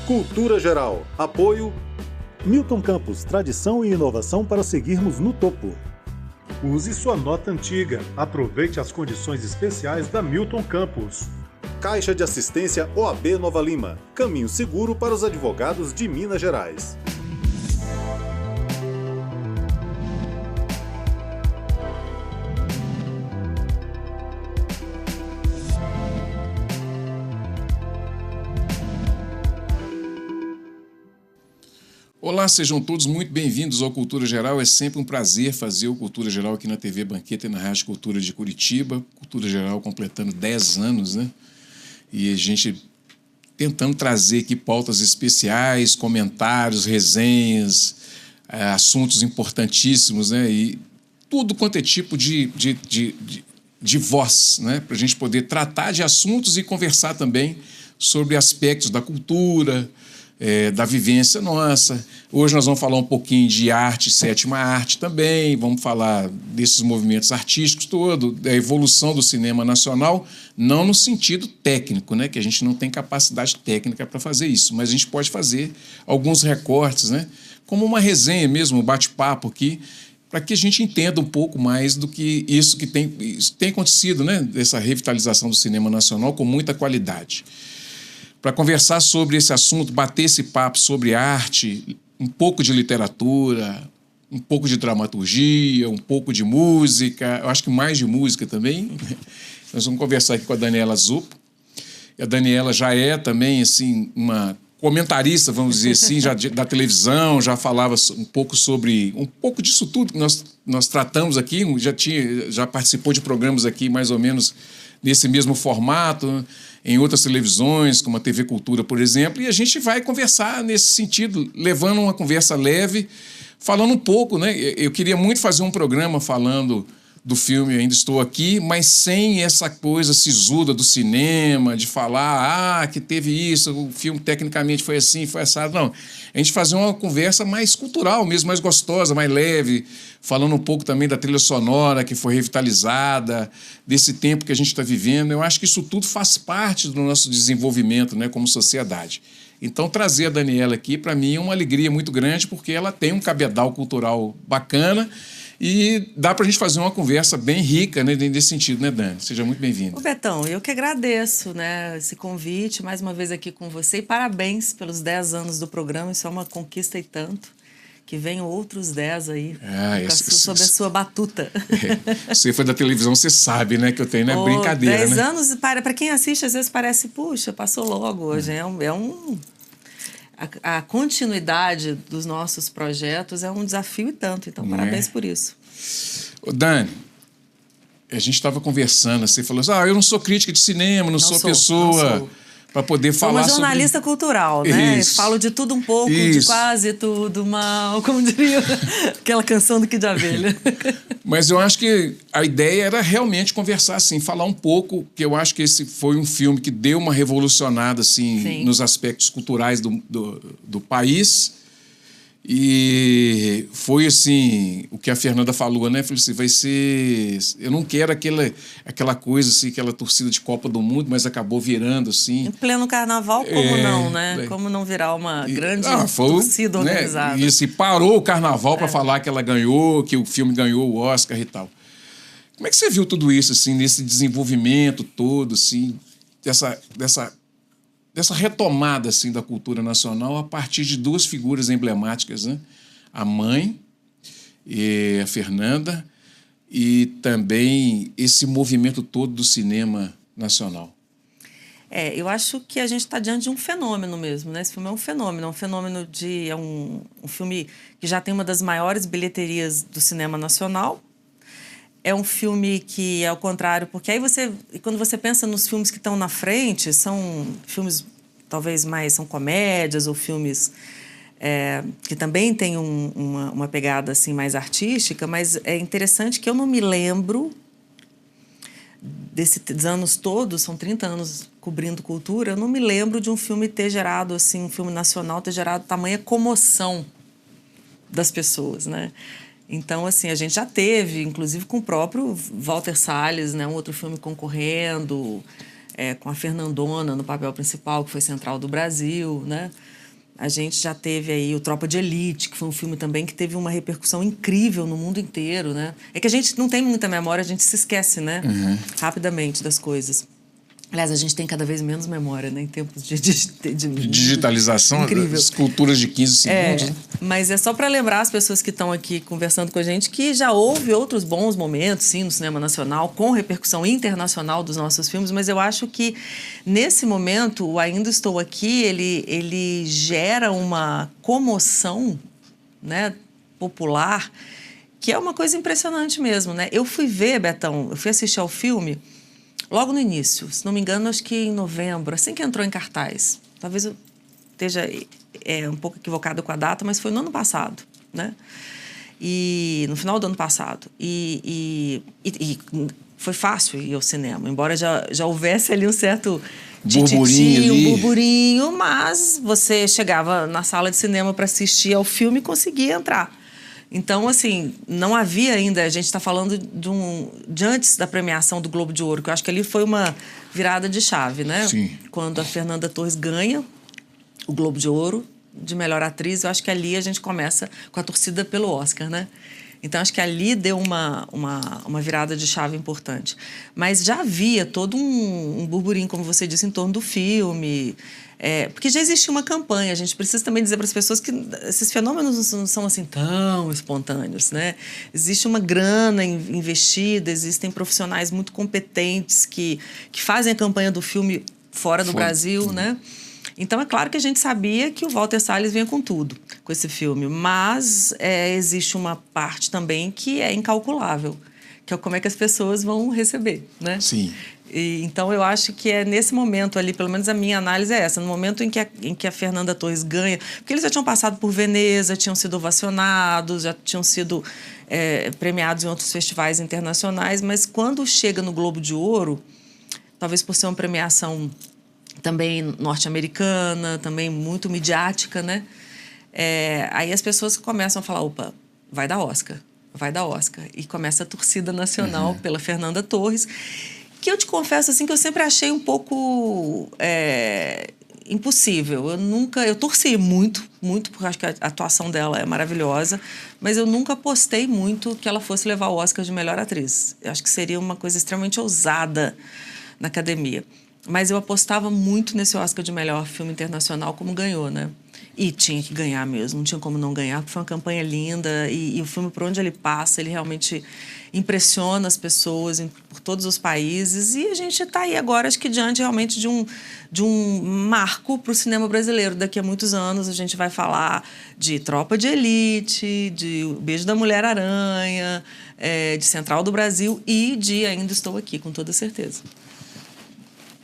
Cultura Geral. Apoio Milton Campos, tradição e inovação para seguirmos no topo. Use sua nota antiga. Aproveite as condições especiais da Milton Campos. Caixa de Assistência OAB Nova Lima. Caminho seguro para os advogados de Minas Gerais. Olá, sejam todos muito bem-vindos ao Cultura Geral. É sempre um prazer fazer o Cultura Geral aqui na TV Banqueta e na Rádio Cultura de Curitiba. Cultura Geral completando 10 anos, né? E a gente tentando trazer aqui pautas especiais, comentários, resenhas, assuntos importantíssimos, né? E tudo quanto é tipo de voz, né? Para a gente poder tratar de assuntos e conversar também sobre aspectos da cultura, da vivência nossa. Hoje nós vamos falar um pouquinho de arte, sétima arte também, vamos falar desses movimentos artísticos todo, da evolução do cinema nacional, não no sentido técnico, né, que a gente não tem capacidade técnica para fazer isso, mas a gente pode fazer alguns recortes, né, como uma resenha mesmo, um bate-papo aqui, para que a gente entenda um pouco mais do que isso tem acontecido, né, dessa revitalização do cinema nacional com muita qualidade. Para conversar sobre esse assunto, bater esse papo sobre arte, um pouco de literatura, um pouco de dramaturgia, um pouco de música, eu acho que mais de música também. Nós vamos conversar aqui com a Daniela Zupo. E a Daniela já é também assim, uma comentarista, vamos dizer assim, já da televisão, já falava um pouco sobre um pouco disso tudo que nós tratamos aqui, já participou de programas aqui mais ou menos nesse mesmo formato, em outras televisões, como a TV Cultura, por exemplo, e a gente vai conversar nesse sentido, levando uma conversa leve, falando um pouco, né? Eu queria muito fazer um programa falando do filme Ainda Estou Aqui, mas sem essa coisa sisuda do cinema, de falar, que teve isso, o filme tecnicamente foi assim, foi assado. Não, a gente fazer uma conversa mais cultural mesmo, mais gostosa, mais leve, falando um pouco também da trilha sonora que foi revitalizada, desse tempo que a gente está vivendo. Eu acho que isso tudo faz parte do nosso desenvolvimento, né, como sociedade. Então, trazer a Daniela aqui, para mim, é uma alegria muito grande, porque ela tem um cabedal cultural bacana e dá para a gente fazer uma conversa bem rica, né, nesse sentido, né, Dani? Seja muito bem-vinda. Ô, Betão, eu que agradeço, né, esse convite, mais uma vez aqui com você, e parabéns pelos 10 anos do programa, isso é uma conquista e tanto. Que venham outros 10 aí, sob a sua batuta. Você foi da televisão, você sabe, né, que eu tenho, não é brincadeira, 10 né? anos, para quem assiste, às vezes parece, puxa, passou logo hoje. A continuidade dos nossos projetos é um desafio e tanto, então parabéns por isso. Ô, Dani, a gente estava conversando, você falou assim, eu não sou crítica de cinema, não sou pessoa para poder falar sobre... Sou uma jornalista cultural, né? Isso. Falo de tudo um pouco, de quase tudo mal, como diria aquela canção do Kid Abelha. Mas eu acho que a ideia era realmente conversar assim, falar um pouco, que eu acho que esse foi um filme que deu uma revolucionada assim, nos aspectos culturais do país. E foi assim, o que a Fernanda falou, né? Falei assim, vai ser... Eu não quero aquela coisa assim, aquela torcida de Copa do Mundo, mas acabou virando assim. Em pleno carnaval, como não, né? Como não virar uma grande torcida organizada. Né? E se parou o carnaval para falar que ela ganhou, que o filme ganhou o Oscar e tal. Como é que você viu tudo isso, assim, nesse desenvolvimento todo, assim, dessa retomada assim, da cultura nacional a partir de duas figuras emblemáticas, né? A mãe, a Fernanda, e também esse movimento todo do cinema nacional? Eu acho que a gente está diante de um fenômeno mesmo, né? Esse filme é um fenômeno de... É um filme que já tem uma das maiores bilheterias do cinema nacional. É um filme que é ao contrário, porque aí quando você pensa nos filmes que estão na frente, são filmes talvez mais, são comédias ou filmes que também têm uma pegada assim, mais artística, mas é interessante que eu não me lembro desses anos todos, são 30 anos cobrindo cultura, eu não me lembro de um filme ter gerado, assim, um filme nacional ter gerado tamanha comoção das pessoas, né? Então, assim, a gente já teve, inclusive com o próprio Walter Salles, né, um outro filme concorrendo, com a Fernandona no papel principal, que foi Central do Brasil, né? A gente já teve aí o Tropa de Elite, que foi um filme também que teve uma repercussão incrível no mundo inteiro, né? É que a gente não tem muita memória, a gente se esquece, né? Rapidamente das coisas. Aliás, a gente tem cada vez menos memória, né? Em tempos de Digitalização, incrível. Esculturas de 15 segundos. Né? Mas é só para lembrar as pessoas que estão aqui conversando com a gente que já houve outros bons momentos, sim, no cinema nacional, com repercussão internacional dos nossos filmes, mas eu acho que, nesse momento, o Ainda Estou Aqui, ele gera uma comoção, né, popular, que é uma coisa impressionante mesmo, né? Eu fui ver, Betão, eu fui assistir ao filme logo no início, se não me engano, acho que em novembro, assim que entrou em cartaz. Talvez eu esteja um pouco equivocada com a data, mas foi no ano passado, né? E no final do ano passado. E foi fácil ir ao cinema, embora já houvesse ali um certo burburinho, um burburinho, mas você chegava na sala de cinema para assistir ao filme e conseguia entrar. Então, assim, não havia ainda... A gente está falando de antes da premiação do Globo de Ouro, que eu acho que ali foi uma virada de chave, né? Sim. Quando a Fernanda Torres ganha o Globo de Ouro de melhor atriz, eu acho que ali a gente começa com a torcida pelo Oscar, né? Então, acho que ali deu uma virada de chave importante. Mas já havia todo um burburinho, como você disse, em torno do filme... porque já existia uma campanha. A gente precisa também dizer para as pessoas que esses fenômenos não são assim tão espontâneos, né? Existe uma grana investida, existem profissionais muito competentes que fazem a campanha do filme fora do Brasil, né? Então, é claro que a gente sabia que o Walter Salles vinha com tudo, com esse filme. Mas existe uma parte também que é incalculável, que é como é que as pessoas vão receber, né? Sim. Então, eu acho que é nesse momento ali, pelo menos a minha análise é essa, no momento em que a Fernanda Torres ganha, porque eles já tinham passado por Veneza, tinham sido ovacionados, já tinham sido premiados em outros festivais internacionais, mas quando chega no Globo de Ouro, talvez por ser uma premiação também norte-americana, também muito midiática, né? Aí as pessoas começam a falar, opa, vai dar Oscar. E começa a torcida nacional pela Fernanda Torres, que eu te confesso assim que eu sempre achei um pouco impossível. Eu torci muito, porque acho que a atuação dela é maravilhosa, mas eu nunca apostei muito que ela fosse levar o Oscar de melhor atriz. Eu acho que seria uma coisa extremamente ousada na academia. Mas eu apostava muito nesse Oscar de melhor filme internacional, como ganhou, né? E tinha que ganhar mesmo, não tinha como não ganhar, porque foi uma campanha linda e o filme, por onde ele passa, ele realmente impressiona as pessoas por todos os países. E a gente está aí agora, acho que diante realmente de um marco para o cinema brasileiro. Daqui a muitos anos a gente vai falar de Tropa de Elite, de O Beijo da Mulher-Aranha, de Central do Brasil e de Ainda Estou Aqui, com toda certeza.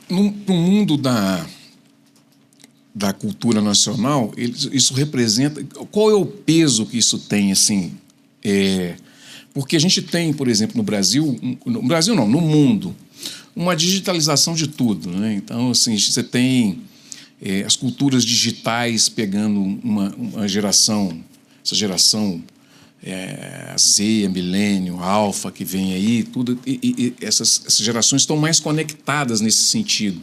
No mundo da cultura nacional, isso representa... Qual é o peso que isso tem, assim? Porque a gente tem, por exemplo, no Brasil não, no mundo, uma digitalização de tudo, né? Então, assim, você tem as culturas digitais pegando uma geração, essa geração a Z, a Milênio, a Alfa, que vem aí, tudo, e essas gerações estão mais conectadas nesse sentido.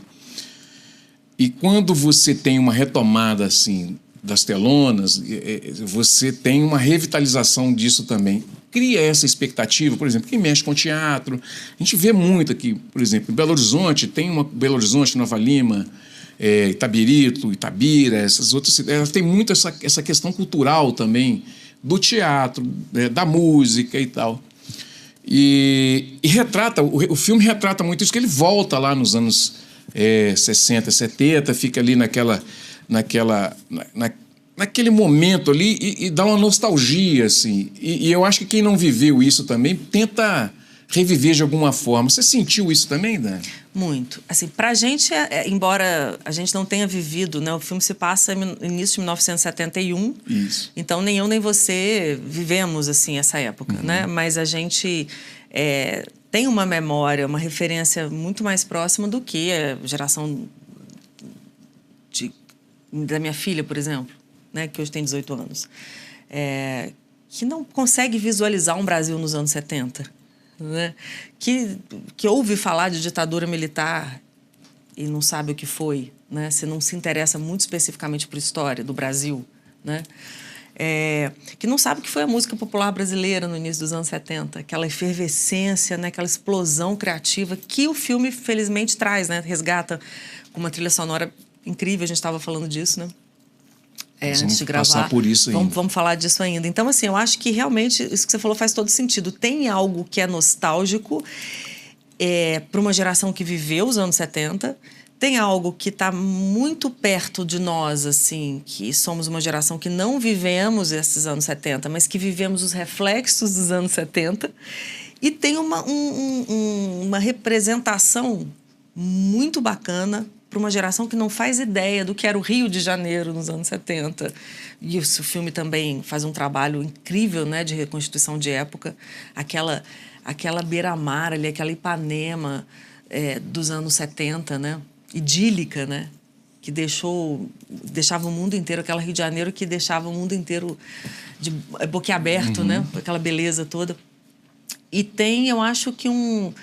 E quando você tem uma retomada assim das telonas, você tem uma revitalização disso também. Cria essa expectativa, por exemplo, quem mexe com teatro. A gente vê muito aqui, por exemplo, em Belo Horizonte, Belo Horizonte, Nova Lima, Itabirito, Itabira, essas outras cidades, tem muito essa questão cultural também, do teatro, da música e tal. E retrata, o filme retrata muito isso, que ele volta lá nos anos 60, 70, fica ali naquele momento ali e dá uma nostalgia, assim. E eu acho que quem não viveu isso também tenta reviver de alguma forma. Você sentiu isso também, Dani? Muito. Assim, pra gente, embora a gente não tenha vivido, né? O filme se passa no início de 1971. Isso. Então, nem eu nem você vivemos, assim, essa época, né? Mas a gente tem uma memória, uma referência muito mais próxima do que a geração da minha filha, por exemplo, né? Que hoje tem 18 anos. Que não consegue visualizar um Brasil nos anos 70. Né? Que ouve falar de ditadura militar e não sabe o que foi, né? Se não se interessa muito especificamente por história do Brasil, né? Que não sabe o que foi a música popular brasileira no início dos anos 70, aquela efervescência, né? Aquela explosão criativa que o filme, felizmente, traz, né? Resgata com uma trilha sonora incrível, a gente estava falando disso, né? Antes de gravar. Passar por isso ainda. Vamos falar disso ainda. Então, assim, eu acho que realmente isso que você falou faz todo sentido. Tem algo que é nostálgico para uma geração que viveu os anos 70, tem algo que está muito perto de nós, assim, que somos uma geração que não vivemos esses anos 70, mas que vivemos os reflexos dos anos 70, e tem uma representação muito bacana para uma geração que não faz ideia do que era o Rio de Janeiro nos anos 70. E o filme também faz um trabalho incrível, né, de reconstituição de época, aquela beira-mar ali, aquela Ipanema dos anos 70, né? Idílica, né? Que deixava o mundo inteiro, aquela Rio de Janeiro que deixava o mundo inteiro de boquiaberto, né? Aquela beleza toda. E tem, eu acho que um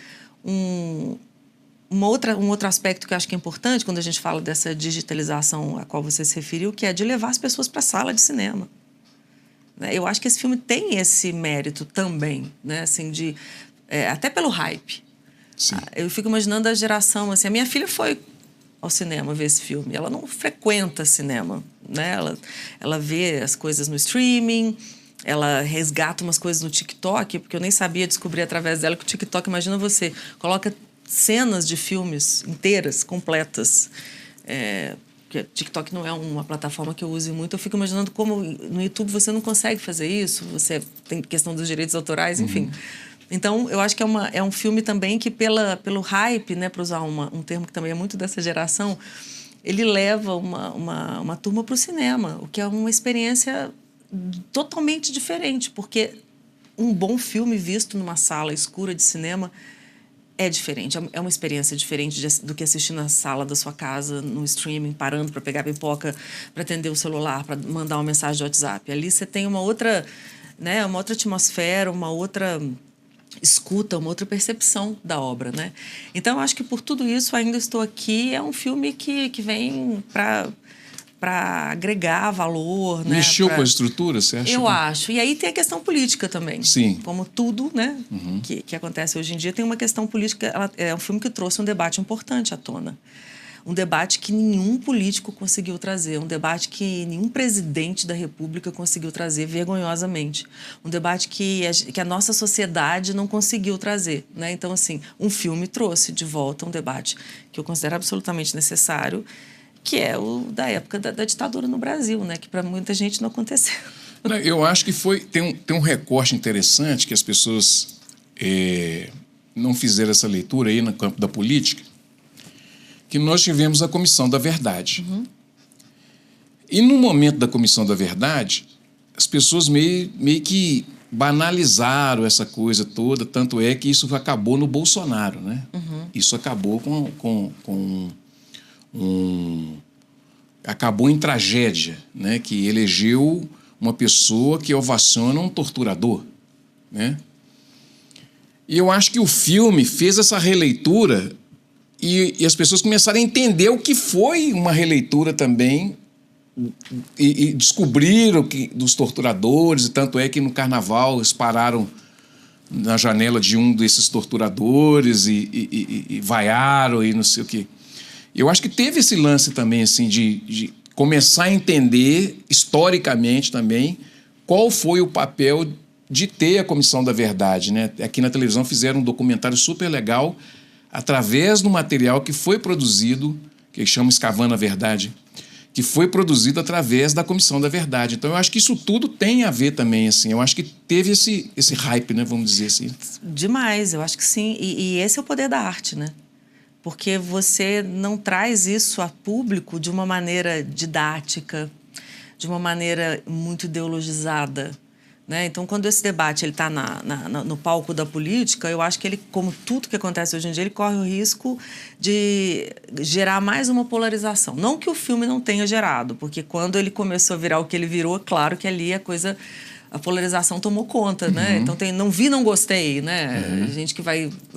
outro aspecto que eu acho que é importante quando a gente fala dessa digitalização a qual você se referiu, que é de levar as pessoas para a sala de cinema. Eu acho que esse filme tem esse mérito também, né? Assim, até pelo hype. Sim. Eu fico imaginando a geração, assim, a minha filha foi ao cinema ver esse filme, ela não frequenta cinema, né? Ela vê as coisas no streaming, ela resgata umas coisas no TikTok, porque eu nem sabia descobrir através dela que o TikTok, imagina você, coloca cenas de filmes inteiras, completas, porque TikTok não é uma plataforma que eu use muito. Eu fico imaginando como no YouTube você não consegue fazer isso, você tem questão dos direitos autorais, enfim. Então, eu acho que é um filme também que, pelo hype, né, para usar um termo que também é muito dessa geração, ele leva uma turma para o cinema, o que é uma experiência totalmente diferente, porque um bom filme visto numa sala escura de cinema é diferente, é uma experiência diferente do que assistir na sala da sua casa, no streaming, parando para pegar pipoca, para atender o celular, para mandar uma mensagem de WhatsApp. Ali você tem uma outra, né, uma outra atmosfera, uma outra escuta, uma outra percepção da obra, né? Então, eu acho que por tudo isso, Ainda Estou Aqui é um filme que vem para agregar valor, né? Mexeu com a estrutura, você acha? Eu acho. E aí tem a questão política também. Sim. Como tudo, né, que acontece hoje em dia, tem uma questão política. É um filme que trouxe um debate importante à tona. Um debate que nenhum político conseguiu trazer, um debate que nenhum presidente da República conseguiu trazer vergonhosamente, um debate que a nossa sociedade não conseguiu trazer, né? Então, assim, um filme trouxe de volta um debate que eu considero absolutamente necessário, que é o da época da ditadura no Brasil, né? Que para muita gente não aconteceu. Eu acho que tem um recorte interessante que as pessoas não fizeram essa leitura aí no campo da política, que nós tivemos a Comissão da Verdade. E no momento da Comissão da Verdade, as pessoas meio que banalizaram essa coisa toda, tanto é que isso acabou no Bolsonaro, né? Isso acabou acabou em tragédia, né? Que elegeu uma pessoa que ovaciona um torturador, né? E eu acho que o filme fez essa releitura e as pessoas começaram a entender o que foi uma releitura também e descobriram que dos torturadores, e tanto é que no Carnaval eles pararam na janela de um desses torturadores e vaiaram e não sei o quê. Eu acho que teve esse lance também assim, de começar a entender historicamente também qual foi o papel de ter a Comissão da Verdade, né? Aqui na televisão fizeram um documentário super legal através do material que foi produzido, que eles chamam Escavando a Verdade, que foi produzido através da Comissão da Verdade. Então, eu acho que isso tudo tem a ver também, assim. Eu acho que teve esse hype, né? Vamos dizer assim. Demais, eu acho que sim. E esse é o poder da arte, né? Porque você não traz isso a público de uma maneira didática, de uma maneira muito ideologizada, né? Então, quando esse debate está no palco da política, eu acho que ele, como tudo que acontece hoje em dia, ele corre o risco de gerar mais uma polarização. Não que o filme não tenha gerado, porque quando ele começou a virar o que ele virou, claro que ali a coisa a polarização tomou conta, né? Então não vi, não gostei, né? Gente que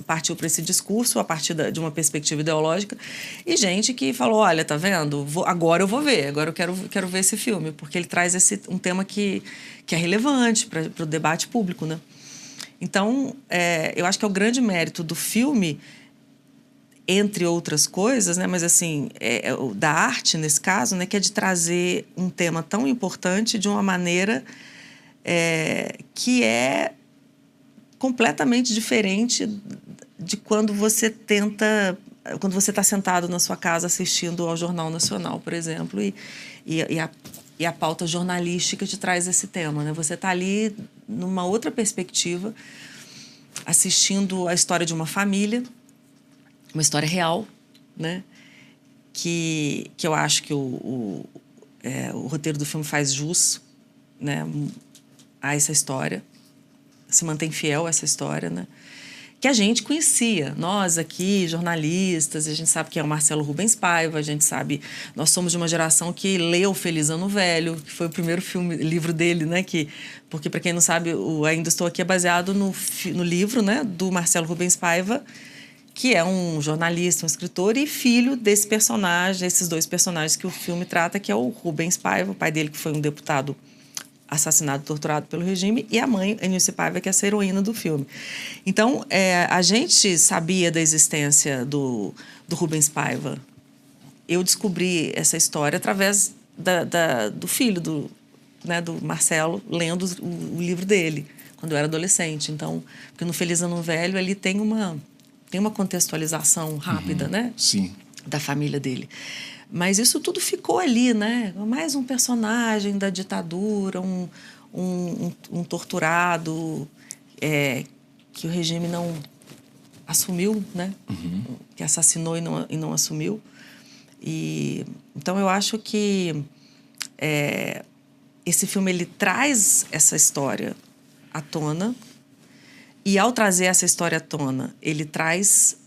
partiu para esse discurso a partir de uma perspectiva ideológica e gente que falou, olha, tá vendo? Agora eu vou ver, agora eu quero ver esse filme, porque ele traz um tema que é relevante para o debate público, né? Então, eu acho que é o grande mérito do filme, entre outras coisas, né? Mas assim, da arte nesse caso, né? Que é de trazer um tema tão importante de uma maneira que é completamente diferente de quando você está sentado na sua casa assistindo ao Jornal Nacional, por exemplo, e a pauta jornalística te traz esse tema, né? Você está ali numa outra perspectiva, assistindo a história de uma família, uma história real, né? Que eu acho que o roteiro do filme faz jus, né, a essa história, se mantém fiel a essa história, né? Que a gente conhecia, nós aqui, jornalistas, a gente sabe quem é o Marcelo Rubens Paiva, a gente sabe, nós somos de uma geração que leu Feliz Ano Velho, que foi o primeiro livro dele, né? Porque, para quem não sabe, o Ainda Estou Aqui é baseado no livro, né, do Marcelo Rubens Paiva, que é um jornalista, um escritor e filho desse personagem, esses dois personagens que o filme trata, que é o Rubens Paiva, o pai dele que foi um deputado assassinado, torturado pelo regime, e a mãe, Eunice Paiva, que é essa heroína do filme. Então, a gente sabia da existência do Rubens Paiva. Eu descobri essa história através do filho do Marcelo, lendo o livro dele, quando eu era adolescente. Então, porque no Feliz Ano Velho, ele tem uma contextualização rápida, né? Sim. Da família dele. Mas isso tudo ficou ali, né? Mais um personagem da ditadura, um torturado que o regime não assumiu, né? Que assassinou e não assumiu. Então, eu acho que esse filme ele traz essa história à tona e, ao trazer essa história à tona, ele traz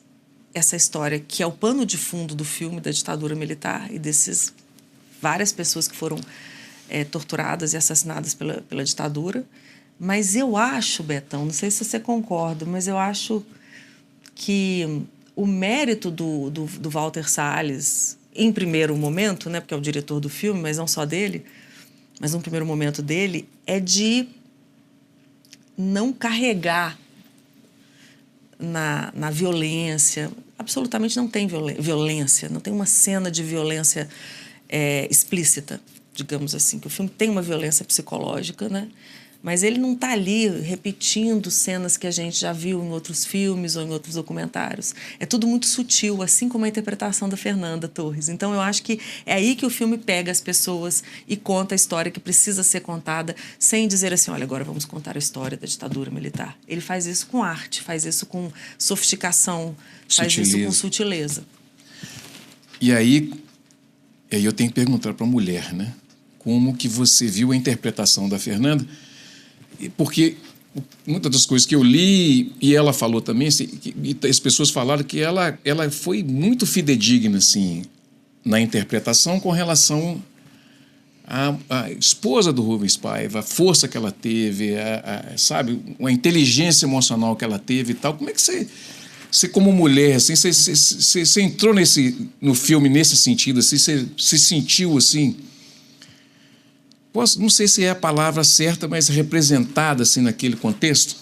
essa história que é o pano de fundo do filme da ditadura militar e dessas várias pessoas que foram torturadas e assassinadas pela ditadura. Mas eu acho, Betão, não sei se você concorda, mas eu acho que o mérito do Walter Salles, em primeiro momento, né, porque é o diretor do filme, mas não só dele, mas no primeiro momento dele, é de não carregar na violência. Absolutamente não tem violência, não tem uma cena de violência explícita, digamos assim, que o filme tem uma violência psicológica, né? Mas ele não está ali repetindo cenas que a gente já viu em outros filmes ou em outros documentários. É tudo muito sutil, assim como a interpretação da Fernanda Torres. Então, eu acho que é aí que o filme pega as pessoas e conta a história que precisa ser contada, sem dizer assim, olha, agora vamos contar a história da ditadura militar. Ele faz isso com arte, faz isso com sofisticação, faz isso com sutileza. E aí eu tenho que perguntar para a mulher, né? Como que você viu a interpretação da Fernanda? Porque muitas das coisas que eu li, e ela falou também, assim, e as pessoas falaram que ela foi muito fidedigna assim, na interpretação com relação à esposa do Rubens Paiva, a força que ela teve, sabe, a inteligência emocional que ela teve e tal. Como é que você como mulher, assim, você entrou no filme nesse sentido, assim, você se sentiu assim... Não sei se é a palavra certa, mas representada assim, naquele contexto?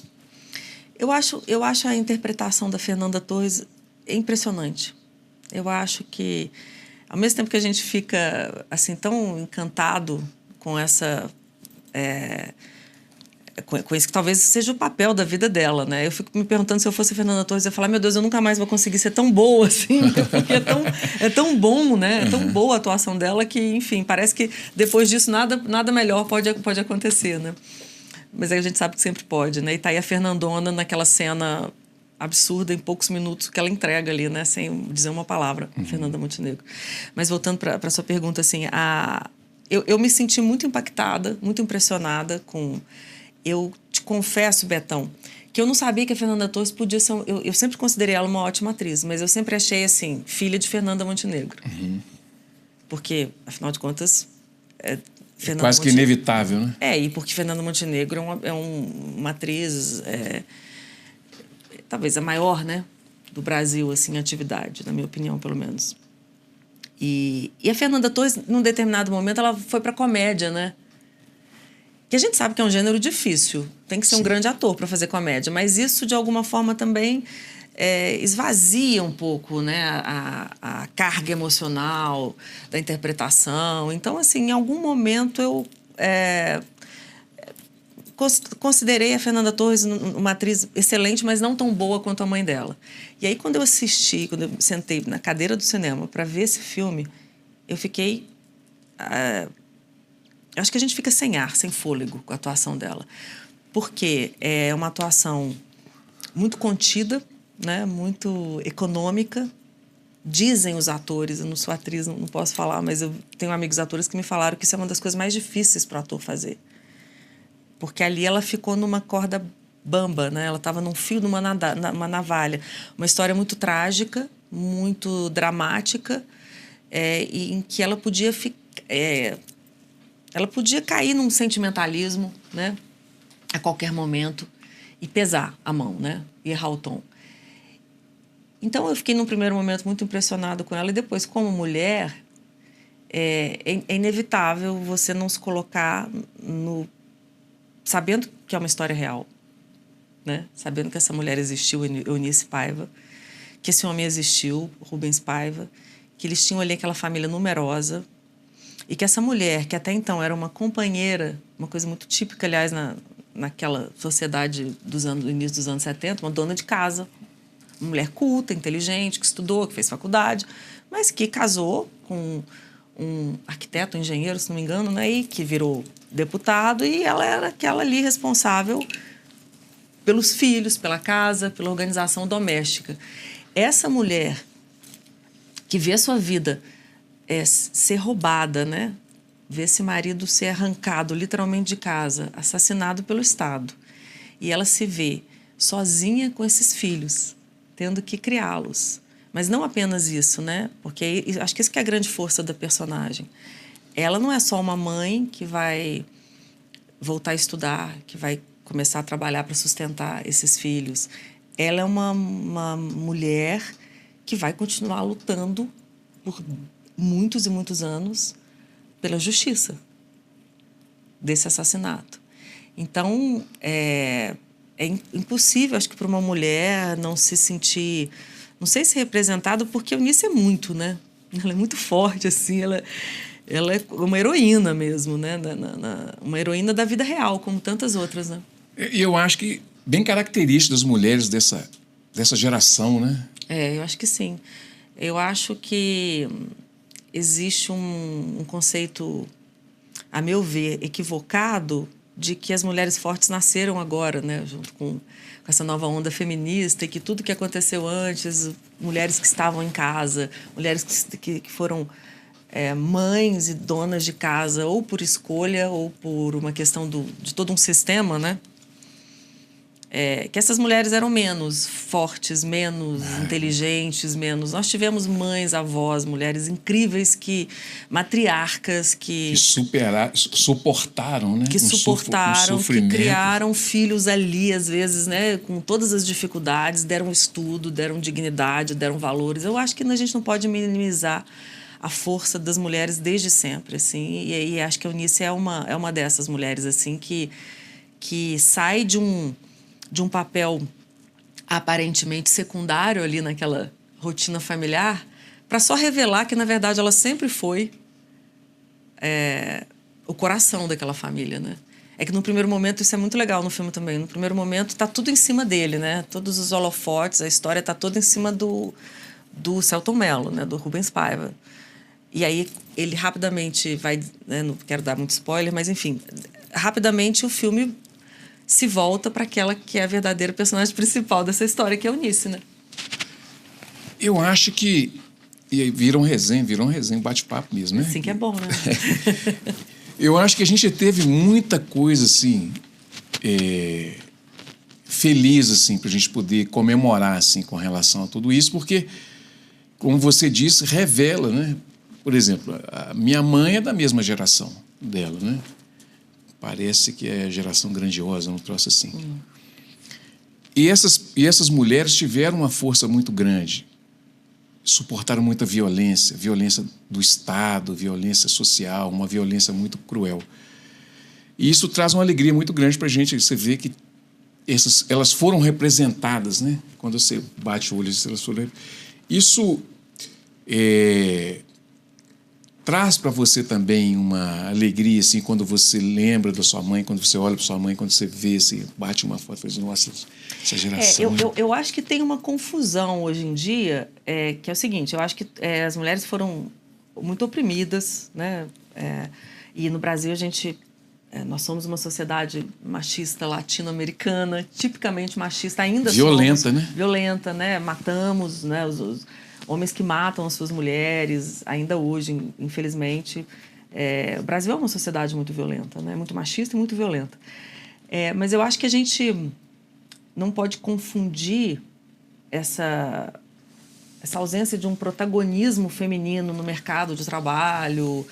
Eu acho a interpretação da Fernanda Torres impressionante. Eu acho que, ao mesmo tempo que a gente fica assim, tão encantado com essa... com isso que talvez seja o papel da vida dela, né? Eu fico me perguntando se eu fosse a Fernanda Torres, eu ia falar, meu Deus, eu nunca mais vou conseguir ser tão boa assim, porque é tão bom, né? É tão boa a atuação dela que, enfim, parece que depois disso nada melhor pode acontecer, né? Mas aí a gente sabe que sempre pode, né? E tá aí a Fernandona naquela cena absurda, em poucos minutos, que ela entrega ali, né? Sem dizer uma palavra, Fernanda Montenegro. Mas voltando para a sua pergunta, assim, eu me senti muito impactada, muito impressionada com... Eu te confesso, Betão, que eu não sabia que a Fernanda Torres podia ser... Eu sempre considerei ela uma ótima atriz, mas eu sempre achei, assim, filha de Fernanda Montenegro. Porque, afinal de contas, Fernanda quase que Montenegro. inevitável, né? E porque Fernanda Montenegro uma atriz, talvez a maior, né, do Brasil, assim, em atividade, na minha opinião, pelo menos. E a Fernanda Torres, num determinado momento, ela foi para comédia, né? Que a gente sabe que é um gênero difícil, tem que ser um grande ator para fazer comédia, mas isso, de alguma forma, também esvazia um pouco, né, a carga emocional da interpretação. Então, assim, em algum momento eu considerei a Fernanda Torres uma atriz excelente, mas não tão boa quanto a mãe dela. E aí, quando eu sentei na cadeira do cinema para ver esse filme, eu fiquei... acho que a gente fica sem ar, sem fôlego com a atuação dela. Porque é uma atuação muito contida, né? Muito econômica. Dizem os atores, eu não sou atriz, não posso falar, mas eu tenho amigos atores que me falaram que isso é uma das coisas mais difíceis para o ator fazer. Porque ali ela ficou numa corda bamba, né? Ela estava num fio de uma navalha. Uma história muito trágica, muito dramática, em que ela podia ela podia cair num sentimentalismo, né, a qualquer momento, e pesar a mão, né, e errar o tom. Então, eu fiquei, num primeiro momento, muito impressionado com ela. E depois, como mulher, é inevitável você não se colocar sabendo que é uma história real, né? Sabendo que essa mulher existiu, Eunice Paiva, que esse homem existiu, Rubens Paiva, que eles tinham ali aquela família numerosa, e que essa mulher, que até então era uma companheira, uma coisa muito típica, aliás, naquela sociedade do início dos anos 70, uma dona de casa, uma mulher culta, inteligente, que estudou, que fez faculdade, mas que casou com um arquiteto, um engenheiro, se não me engano, né, e que virou deputado, e ela era aquela ali responsável pelos filhos, pela casa, pela organização doméstica. Essa mulher que vê a sua vida ser roubada, né? Vê esse marido ser arrancado literalmente de casa, assassinado pelo Estado, e ela se vê sozinha com esses filhos, tendo que criá-los. Mas não apenas isso, né? Porque acho que isso que é a grande força da personagem. Ela não é só uma mãe que vai voltar a estudar, que vai começar a trabalhar para sustentar esses filhos. Ela é uma mulher que vai continuar lutando por muitos e muitos anos pela justiça desse assassinato. Então, é impossível, acho que, para uma mulher não se sentir, não sei se representada, porque a Eunice é muito, né? Ela é muito forte, assim, ela é uma heroína mesmo, né? Uma heroína da vida real, como tantas outras, né? E eu acho que bem característico das mulheres dessa geração, né? Eu acho que sim. Eu acho que existe um conceito, a meu ver, equivocado, de que as mulheres fortes nasceram agora, né, junto com essa nova onda feminista, e que tudo que aconteceu antes, mulheres que estavam em casa, mulheres que foram mães e donas de casa, ou por escolha, ou por uma questão de todo um sistema, né? Que essas mulheres eram menos fortes, menos inteligentes, menos... Nós tivemos mães, avós, mulheres incríveis, matriarcas, que suportaram, né? Que suportaram, que criaram filhos ali, às vezes, né? Com todas as dificuldades, deram estudo, deram dignidade, deram valores. Eu acho que a gente não pode minimizar a força das mulheres desde sempre, assim. E acho que a Eunice é uma dessas mulheres, assim, que sai de um papel aparentemente secundário ali naquela rotina familiar, para só revelar que, na verdade, ela sempre foi o coração daquela família, né? É que no primeiro momento, isso é muito legal no filme também, no primeiro momento está tudo em cima dele, né? Todos os holofotes, a história está toda em cima do Selton Mello, né? Do Rubens Paiva. E aí ele rapidamente vai, né? Não quero dar muito spoiler, mas enfim, rapidamente o filme se volta para aquela que é a verdadeira personagem principal dessa história, que é a Eunice, né? Eu acho que... E aí virou um resenha, bate-papo mesmo, né? Assim que é bom, né? Eu acho que a gente teve muita coisa, assim, feliz, assim, para a gente poder comemorar, assim, com relação a tudo isso, porque, como você disse, revela, né? Por exemplo, a minha mãe é da mesma geração. dela, né? Parece que é geração grandiosa, um troço assim. E essas mulheres tiveram uma força muito grande, suportaram muita violência, violência do Estado, violência social, uma violência muito cruel. E isso traz uma alegria muito grande para a gente. Você vê que elas foram representadas, né? Quando você bate o olho, isso traz para você também uma alegria, assim, quando você lembra da sua mãe, quando você olha para sua mãe, quando você vê, assim, bate uma foto e fala, nossa, essa geração... Eu acho que tem uma confusão hoje em dia, que é o seguinte, eu acho que as mulheres foram muito oprimidas, né? E no Brasil nós somos uma sociedade machista latino-americana, tipicamente machista, ainda violenta, somos, né? Violenta, né? Matamos, né? Os homens que matam as suas mulheres, ainda hoje, infelizmente. O Brasil é uma sociedade muito violenta, né? Muito machista e muito violenta. Mas eu acho que a gente não pode confundir essa ausência de um protagonismo feminino no mercado de trabalho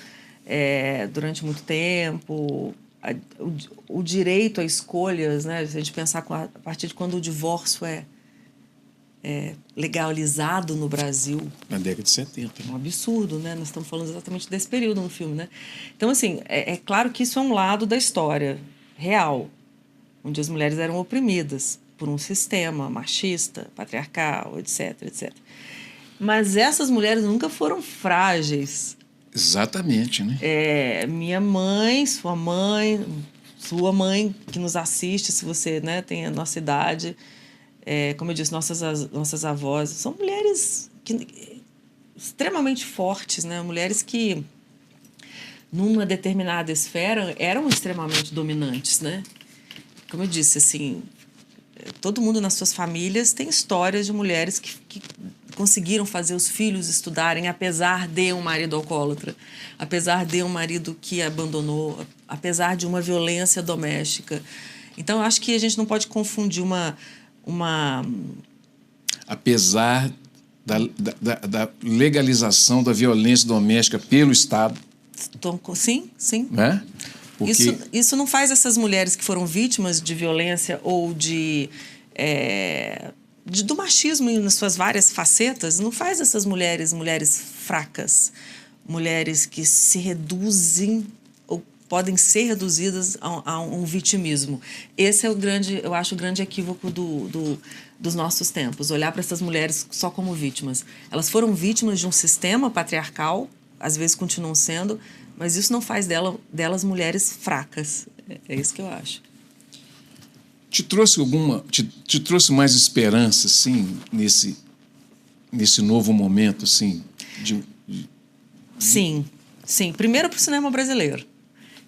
durante muito tempo, o direito a escolhas, né? Se a gente pensar a partir de quando o divórcio é legalizado no Brasil. Na década de 70. É um absurdo, né? Nós estamos falando exatamente desse período no filme, né? Então, assim, é claro que isso é um lado da história real, onde as mulheres eram oprimidas por um sistema machista, patriarcal, etc, etc. Mas essas mulheres nunca foram frágeis. Exatamente, né? Minha mãe, sua mãe que nos assiste, se você, né, tem a nossa idade, como eu disse, nossas avós, são mulheres extremamente fortes, né? Mulheres que, numa determinada esfera, eram extremamente dominantes, né? Como eu disse, assim, todo mundo nas suas famílias tem histórias de mulheres que conseguiram fazer os filhos estudarem, apesar de um marido alcoólatra, apesar de um marido que abandonou, apesar de uma violência doméstica. Então, eu acho que a gente não pode confundir uma... Apesar da legalização da violência doméstica pelo Estado. Sim, sim. Né? Porque... Isso não faz essas mulheres que foram vítimas de violência ou do machismo nas suas várias facetas, não faz essas mulheres fracas, mulheres que se reduzem ou podem ser reduzidas a um vitimismo. Esse é eu acho o grande equívoco dos nossos tempos, olhar para essas mulheres só como vítimas. Elas foram vítimas de um sistema patriarcal, às vezes continuam sendo, mas isso não faz delas mulheres fracas. É isso que eu acho. Te trouxe mais esperança, assim, nesse novo momento, assim? Sim. Primeiro para o cinema brasileiro,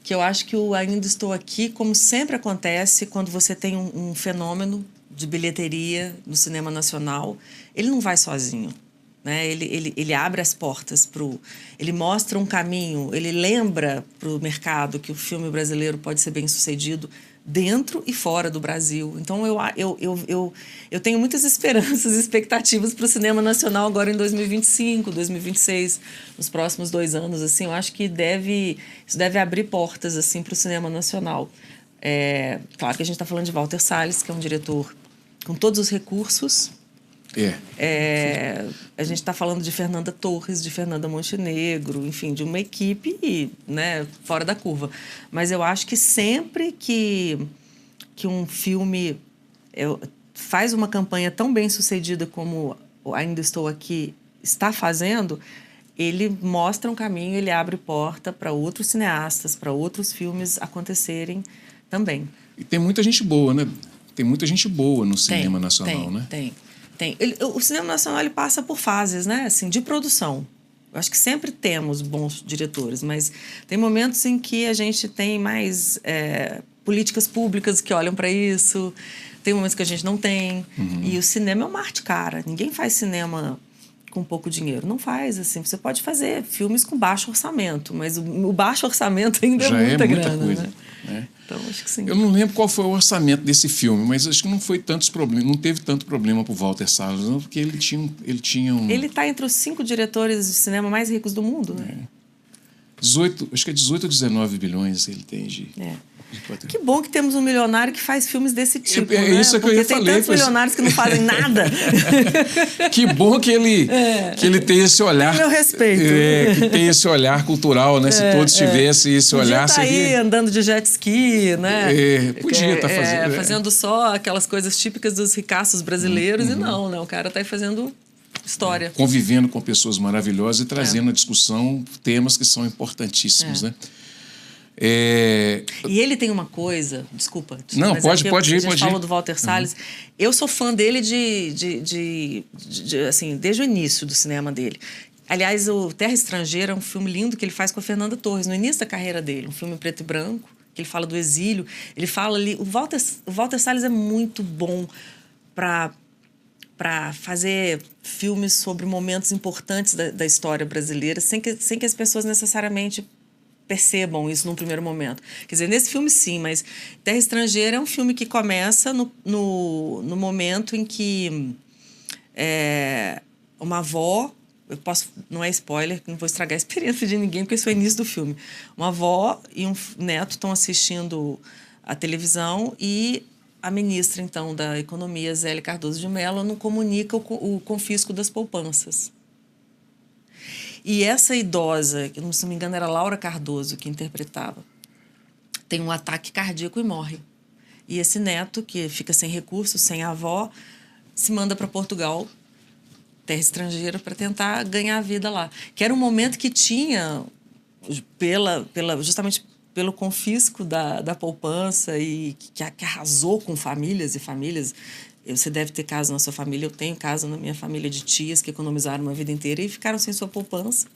que eu acho que o Ainda Estou Aqui, como sempre acontece quando você tem um fenômeno de bilheteria no cinema nacional, ele não vai sozinho, né? Ele abre as portas ele mostra um caminho, ele lembra para o mercado que o filme brasileiro pode ser bem sucedido dentro e fora do Brasil. Então, eu tenho muitas esperanças e expectativas para o cinema nacional agora em 2025, 2026, nos próximos 2 anos. Assim, eu acho que isso deve abrir portas assim, para o cinema nacional. Claro que a gente está falando de Walter Salles, que é um diretor com todos os recursos. A gente está falando de Fernanda Torres, de Fernanda Montenegro, enfim, de uma equipe, né, fora da curva. Mas eu acho que sempre que um filme faz uma campanha tão bem sucedida como Ainda Estou Aqui está fazendo, ele mostra um caminho, ele abre porta para outros cineastas, para outros filmes acontecerem também. E tem muita gente boa, né? Tem muita gente boa no cinema nacional, né? Tem. O cinema nacional ele passa por fases, né? Assim, de produção. Eu acho que sempre temos bons diretores, mas tem momentos em que a gente tem mais políticas públicas que olham para isso, tem momentos que a gente não tem. E o cinema é uma arte cara. Ninguém faz cinema com pouco dinheiro. Não faz, assim. Você pode fazer filmes com baixo orçamento, mas o baixo orçamento ainda já é muita muita grana, coisa, né? Então, acho que sim. Eu não lembro qual foi o orçamento desse filme, mas acho que não foi tantos problemas, não teve tanto problema para o Walter Salles, não, porque ele tinha um... Ele está entre os 5 diretores de cinema mais ricos do mundo, né? Acho que é 18 ou 19 bilhões ele tem de patrimônio. Que bom que temos um milionário que faz filmes desse tipo, É né? isso que Porque eu ia tem falar. tantos milionários que não fazem nada. Que bom que ele tem esse olhar. Meu respeito. Que tem esse olhar cultural, né? Se todos tivessem esse olhar, podia tá aí andando de jet ski, né? Podia estar fazendo. Fazendo só aquelas coisas típicas dos ricaços brasileiros e não, né? O cara tá aí fazendo história. Convivendo com pessoas maravilhosas e trazendo à discussão temas que são importantíssimos, né? E ele tem uma coisa, desculpa. Não, pode ir. A gente falou do Walter Salles. Eu sou fã dele assim, desde o início do cinema dele. Aliás, o Terra Estrangeira é um filme lindo que ele faz com a Fernanda Torres, no início da carreira dele. Um filme preto e branco, que ele fala do exílio. Ele fala ali... O Walter Salles é muito bom para fazer filmes sobre momentos importantes da história brasileira, sem que as pessoas necessariamente percebam isso num primeiro momento. Quer dizer, nesse filme sim, mas Terra Estrangeira é um filme que começa no momento em que uma avó, não é spoiler, não vou estragar a experiência de ninguém, porque isso é o início do filme. Uma avó e um neto estão assistindo a televisão e a ministra, então, da Economia, Zélia Cardoso de Mello, não comunica o confisco das poupanças. E essa idosa, que se não me engano era Laura Cardoso que interpretava, tem um ataque cardíaco e morre. E esse neto, que fica sem recursos, sem avó, se manda para Portugal, terra estrangeira, para tentar ganhar a vida lá. Que era um momento que tinha, justamente pelo confisco da poupança e que arrasou com famílias e famílias. Você deve ter caso na sua família, eu tenho caso na minha família de tias que economizaram uma vida inteira e ficaram sem sua poupança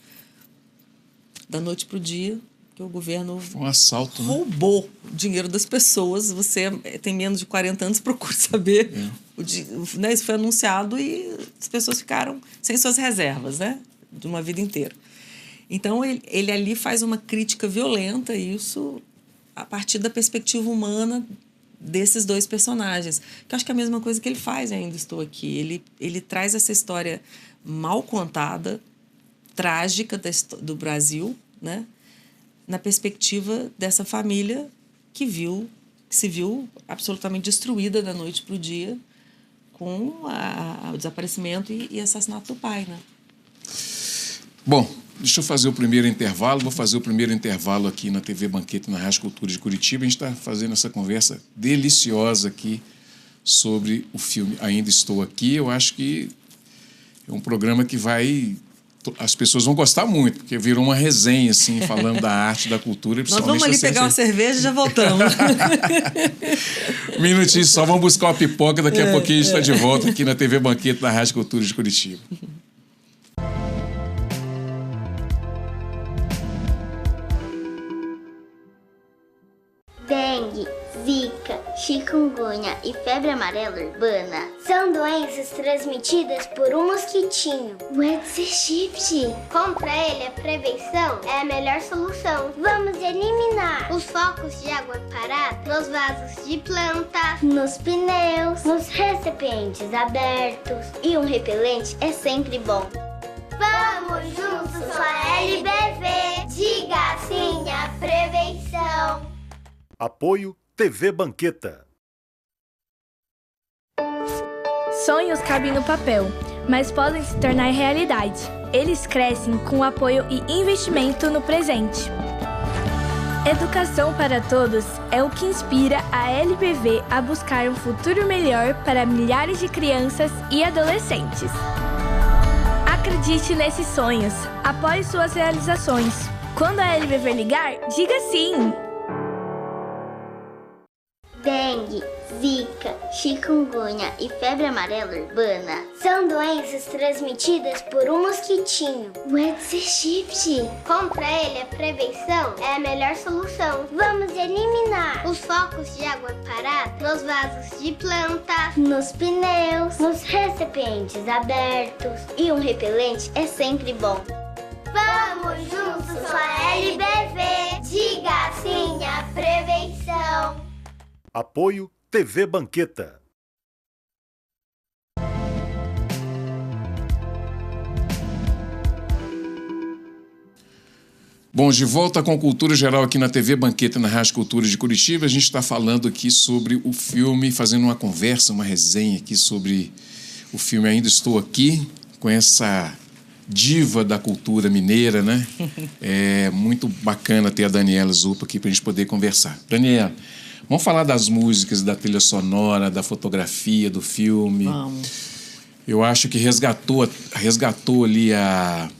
da noite para o dia, que o governo um assalto, roubou o dinheiro das pessoas. Você tem menos de 40 anos, procure saber. Isso foi anunciado e as pessoas ficaram sem suas reservas, né? De uma vida inteira. Então, ele ali faz uma crítica violenta, isso a partir da perspectiva humana desses dois personagens. Que eu acho que é a mesma coisa que ele faz em Ainda Estou Aqui. Ele traz essa história mal contada, trágica do Brasil, né? Na perspectiva dessa família que se viu absolutamente destruída da noite para o dia com o desaparecimento e assassinato do pai, né? Bom, deixa eu fazer o primeiro intervalo. Vou fazer o primeiro intervalo aqui na TV Banquete, na Rádio Cultura de Curitiba. A gente está fazendo essa conversa deliciosa aqui sobre o filme Ainda Estou Aqui. Eu acho que é um programa que as pessoas vão gostar muito, porque virou uma resenha, assim, falando da arte, da cultura. Nós vamos ali pegar uma cerveja e já voltamos. Um minutinho só, vamos buscar uma pipoca. Daqui a pouquinho a gente está de volta aqui na TV Banquete, na Rádio Cultura de Curitiba. Dengue, zika, chikungunya e febre amarela urbana são doenças transmitidas por um mosquitinho, o Aedes aegypti. Contra ele, a prevenção é a melhor solução. Vamos eliminar os focos de água parada nos vasos de planta, nos pneus, nos recipientes abertos. E um repelente é sempre bom. Vamos juntos com a LBV. Diga sim à prevenção. Apoio TV Banqueta. Sonhos cabem no papel, mas podem se tornar realidade. Eles crescem com apoio e investimento no presente. Educação para todos é o que inspira a LBV a buscar um futuro melhor para milhares de crianças e adolescentes. Acredite nesses sonhos, apoie suas realizações. Quando a LBV ligar, diga sim! Dengue, zika, chikungunya e febre amarela urbana são doenças transmitidas por um mosquitinho, o Aedes aegypti. Contra ele, a prevenção é a melhor solução. Vamos eliminar os focos de água parada nos vasos de planta, nos pneus, nos recipientes abertos. E um repelente é sempre bom. Vamos juntos com a LBV. Diga sim à prevenção. Apoio TV Banqueta. Bom, de volta com Cultura Geral aqui na TV Banqueta, na Rádio Cultura de Curitiba. A gente está falando aqui sobre o filme, fazendo uma conversa, uma resenha aqui sobre o filme Ainda Estou Aqui, com essa diva da cultura mineira, né? É muito bacana ter a Daniela Zupa aqui para a gente poder conversar. Daniela, vamos falar das músicas, da trilha sonora, da fotografia do filme. Vamos. Eu acho que resgatou ali a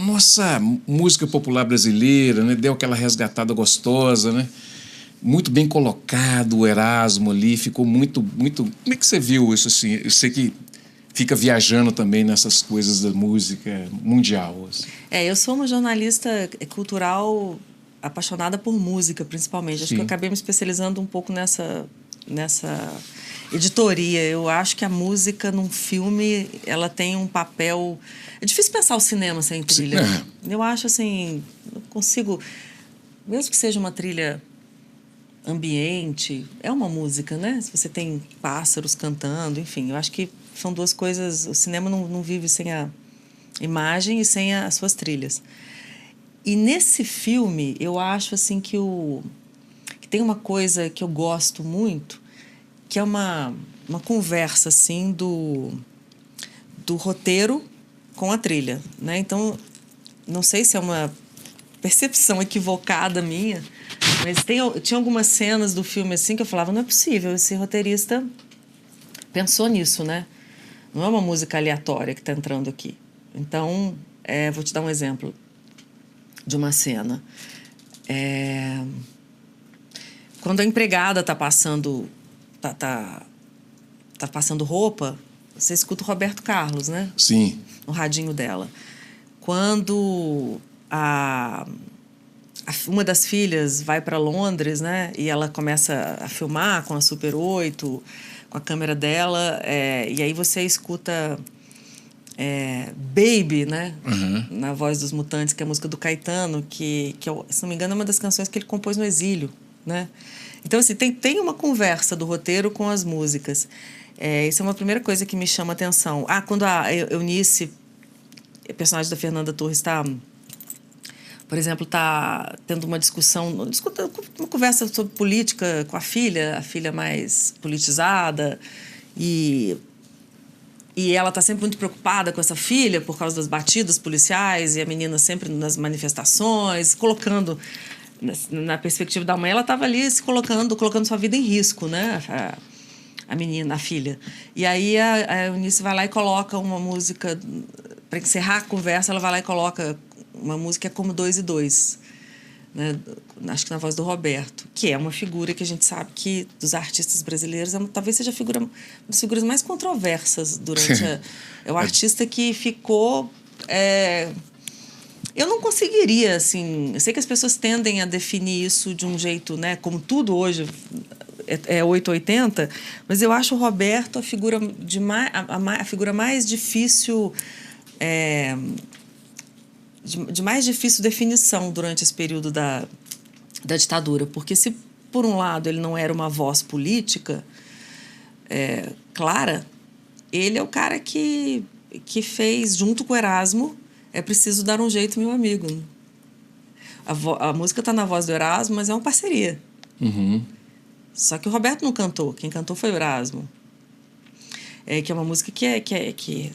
nossa música popular brasileira, né? Deu aquela resgatada gostosa, né? Muito bem colocado o Erasmo ali, ficou muito, muito... Como é que você viu isso assim? Eu sei que fica viajando também nessas coisas da música mundial. Assim. Eu sou uma jornalista cultural apaixonada por música, principalmente. Acho que eu acabei me especializando um pouco nessa editoria. Eu acho que a música num filme, ela tem um papel... É difícil pensar o cinema sem trilha. Eu acho assim, eu consigo... Mesmo que seja uma trilha ambiente, é uma música, né? Se você tem pássaros cantando, enfim. Eu acho que são duas coisas... O cinema não vive sem a imagem e sem as suas trilhas. E nesse filme, eu acho assim que tem uma coisa que eu gosto muito, que é uma conversa assim do roteiro com a trilha, né? Então, não sei se é uma percepção equivocada minha, mas tinha algumas cenas do filme assim que eu falava, não é possível, esse roteirista pensou nisso, né? Não é uma música aleatória que está entrando aqui. Então, vou te dar um exemplo de uma cena. Quando a empregada está passando passando roupa, você escuta o Roberto Carlos, né? Sim. No radinho dela. Quando uma das filhas vai para Londres, né? E ela começa a filmar com a Super 8, com a câmera dela, e aí você escuta Baby, né? Uhum. Na Voz dos Mutantes, que é a música do Caetano, que se não me engano, é uma das canções que ele compôs no exílio, né? Então, assim, tem uma conversa do roteiro com as músicas. Isso é uma primeira coisa que me chama a atenção. Quando a Eunice, a personagem da Fernanda Torres, por exemplo, está tendo uma uma conversa sobre política com a filha mais politizada, e ela está sempre muito preocupada com essa filha por causa das batidas policiais, e a menina sempre nas manifestações, colocando... Na perspectiva da mãe, ela estava ali se colocando sua vida em risco, né? A menina, a filha. E aí a Eunice vai lá e coloca uma música, para encerrar a conversa, ela vai lá e coloca uma música Como 2 e 2, né? Acho que na voz do Roberto, que é uma figura que a gente sabe que, dos artistas brasileiros, talvez seja uma das figuras mais controversas durante é o artista que ficou... Eu não conseguiria, assim... Eu sei que as pessoas tendem a definir isso de um jeito, né? Como tudo hoje é 880, mas eu acho o Roberto a figura mais difícil... de mais difícil definição durante esse período da ditadura. Porque se, por um lado, ele não era uma voz política clara, ele é o cara que fez, junto com o Erasmo... É preciso dar um jeito, meu amigo. A música está na voz do Erasmo, mas é uma parceria. Uhum. Só que o Roberto não cantou. Quem cantou foi o Erasmo. Que é uma música que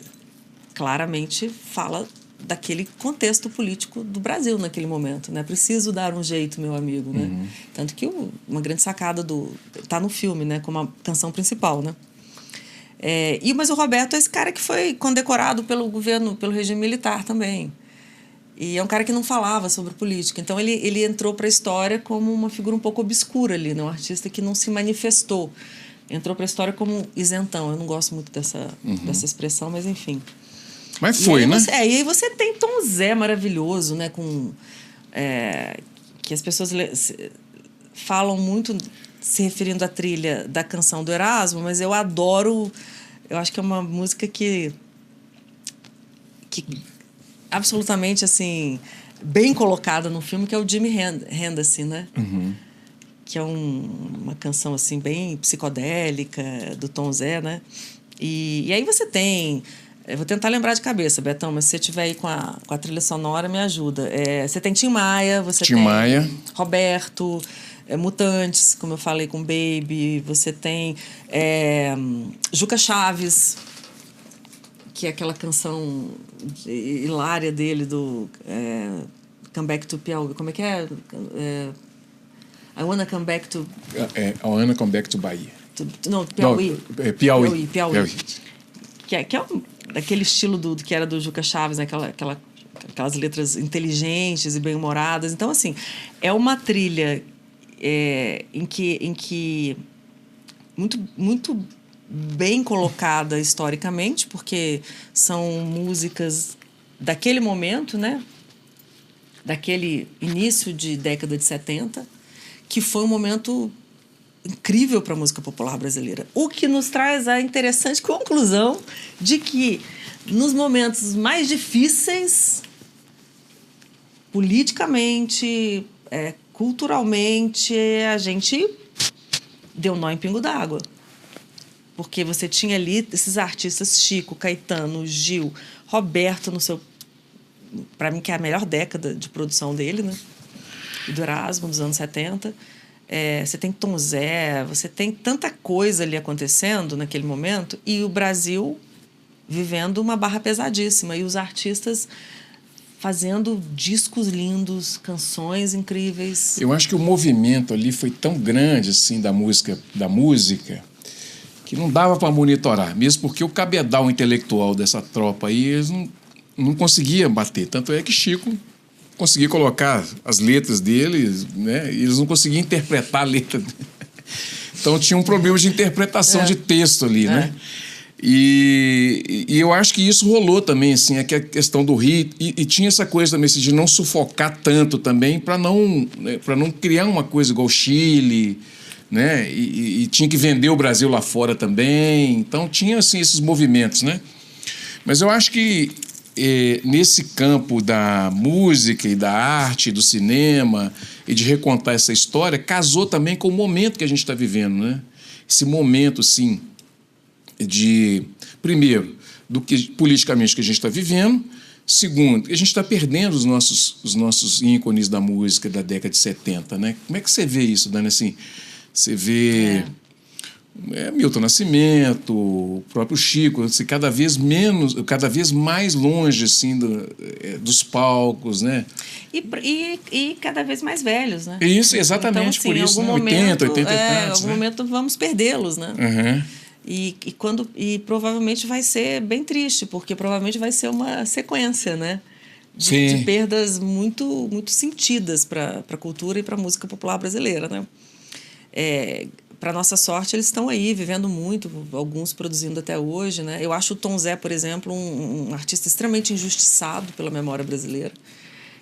claramente fala daquele contexto político do Brasil naquele momento, né? Preciso dar um jeito, meu amigo, né? Uhum. Tanto que uma grande sacada tá no filme, né? Como a canção principal, né? Mas o Roberto é esse cara que foi condecorado pelo governo, pelo regime militar também. E é um cara que não falava sobre política. Então, ele entrou para a história como uma figura um pouco obscura ali, né? Um artista que não se manifestou. Entrou para a história como isentão. Eu não gosto muito dessa expressão, mas enfim. Mas foi, né? E aí você tem Tom Zé maravilhoso, né? Que as pessoas falam muito... se referindo à trilha da canção do Erasmo, mas eu adoro... Eu acho que é uma música que absolutamente, assim, bem colocada no filme, que é o Jimi Hendrix, né? Uhum. Que é uma canção, assim, bem psicodélica, do Tom Zé, né? E aí você tem Eu vou tentar lembrar de cabeça, Betão, mas se você tiver aí com a trilha sonora, me ajuda. Você tem Tim Maia, você Tim tem Maia. Roberto, Mutantes, como eu falei com Baby, você tem Juca Chaves, que é aquela canção hilária dele do Come Back to Piauí. Como é que é? I Wanna Come Back to... I Wanna Come Back to Bahia. Não, Piauí. Não, Piauí. Que é aquele estilo que era do Juca Chaves, né? Aquelas letras inteligentes e bem-humoradas. Então, assim, é uma trilha em que muito, muito bem colocada historicamente, porque são músicas daquele momento, né? Daquele início de década de 70, que foi um momento incrível para a música popular brasileira. O que nos traz a interessante conclusão de que, nos momentos mais difíceis, politicamente, culturalmente, a gente deu nó em pingo d'água. Porque você tinha ali esses artistas, Chico, Caetano, Gil, Roberto, para mim, que é a melhor década de produção dele, né? E do Erasmo, dos anos 70. Você tem Tom Zé, você tem tanta coisa ali acontecendo naquele momento, e o Brasil vivendo uma barra pesadíssima, e os artistas fazendo discos lindos, canções incríveis. Eu acho que o movimento ali foi tão grande assim da música que não dava para monitorar, mesmo porque o cabedal intelectual dessa tropa aí, eles não conseguiam bater. Tanto é que Chico conseguia colocar as letras deles, né? E eles não conseguiam interpretar a letra. Então tinha um problema de interpretação de texto ali, né? E eu acho que isso rolou também, assim, a questão do ritmo, e tinha essa coisa também assim, de não sufocar tanto também, para não criar uma coisa igual o Chile, né? E tinha que vender o Brasil lá fora também. Então tinha assim esses movimentos, né? Mas eu acho que nesse campo da música e da arte, do cinema, e de recontar essa história, casou também com o momento que a gente está vivendo, né? Esse momento, sim, primeiro, do que politicamente que a gente está vivendo, segundo, que a gente está perdendo os nossos ícones da música da década de 70, né? Como é que você vê isso, Dani? Assim, você vê Milton Nascimento, o próprio Chico, assim, cada vez mais longe assim, dos palcos, né? E cada vez mais velhos, né? Isso, exatamente, então, assim, por isso, né? 80 e tantos. Em algum momento vamos perdê-los, né? Uhum. E provavelmente vai ser bem triste, porque provavelmente vai ser uma sequência, né? De perdas muito, muito sentidas para a cultura e para a música popular brasileira, né? Para nossa sorte, eles estão aí vivendo muito, alguns produzindo até hoje, né? Eu acho o Tom Zé, por exemplo, um artista extremamente injustiçado pela memória brasileira.